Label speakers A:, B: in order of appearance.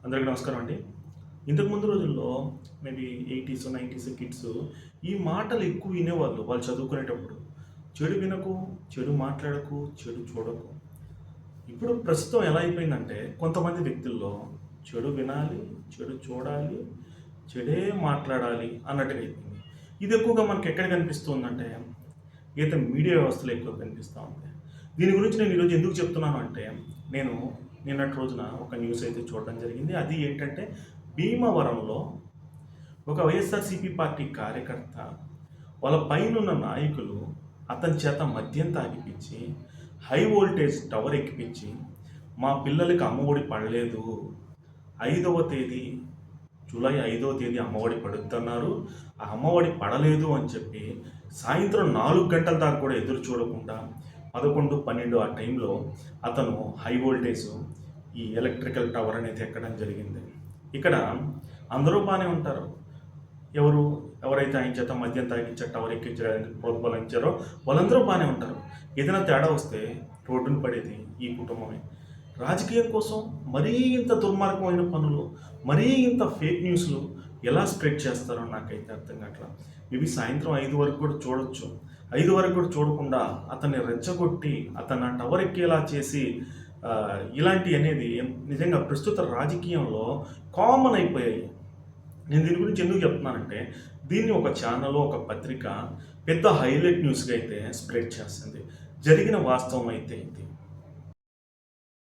A: అందరికీ నమస్కారం అండి. ఇంతకుముందు రోజుల్లో మేబీ 80స్, 90స్ కిడ్స్ ఈ మాటలు ఎక్కువ వినేవాళ్ళు వాళ్ళు చదువుకునేటప్పుడు. చెడు వినకు, చెడు మాట్లాడకు, చెడు చూడకు. ఇప్పుడు ప్రస్తుతం ఎలా అయిపోయిందంటే కొంతమంది వ్యక్తుల్లో చెడు వినాలి, చెడు చూడాలి, చెడే మాట్లాడాలి అన్నట్టుగా అయిపోయింది. ఇది ఎక్కువగా మనకి ఎక్కడ కనిపిస్తుందంటే ఈత మీడియా వ్యవస్థలో ఎక్కువ కనిపిస్తూ ఉంది. దీని గురించి నేను ఈరోజు ఎందుకు చెప్తున్నాను అంటే నేను నిన్నటి రోజున ఒక న్యూస్ అయితే చూడడం జరిగింది. అది ఏంటంటే భీమవరంలో ఒక వైఎస్ఆర్సీపీ పార్టీ కార్యకర్త వాళ్ళ పైనున్న నాయకులు అతని చేత మద్యం తాగిపించి హై వోల్టేజ్ టవర్ ఎక్కిపించి మా పిల్లలకి అమ్మఒడి పడలేదు, 5వ తేదీ జూలై 5వ తేదీ అమ్మఒడి పడుతున్నారు, ఆ అమ్మఒడి పడలేదు అని చెప్పి సాయంత్రం 4 గంటల దాకా కూడా ఎదురు చూడకుండా 11, 12 ఆ టైంలో అతను హై వోల్టేజ్ ఈ ఎలక్ట్రికల్ టవర్ అనేది ఎక్కడం జరిగింది. ఇక్కడ అందరూ బాగానే ఉంటారు. ఎవరైతే ఆయన చేత మద్యం తాగించే టవర్ ఎక్కించడానికి ప్రోత్బలించారో వాళ్ళందరూ బాగానే ఉంటారు. ఏదైనా తేడా వస్తే రోడ్డున పడేది ఈ కుటుంబమే. రాజకీయం కోసం మరీ ఇంత దుర్మార్గమైన పనులు, మరీ ఇంత ఫేక్ న్యూస్లు ఎలా స్ప్రెడ్ చేస్తారో నాకైతే అర్థం కావట్లా. ఇవి సాయంత్రం 5 వరకు కూడా చూడొచ్చు. 5 వరకు కూడా చూడకుండా అతన్ని రెచ్చగొట్టి అతను ఆ టవర్ ఎక్కేలా చేసి ఇలాంటి అనేది నిజంగా ప్రస్తుత రాజకీయంలో కామన్ అయిపోయాయి. నేను దీని గురించి ఎందుకు చెప్తున్నానంటే దీన్ని ఒక ఛానల్, ఒక పత్రిక పెద్ద హైలైట్ న్యూస్గా అయితే స్ప్రెడ్ చేస్తుంది. జరిగిన వాస్తవం అయితే ఇది.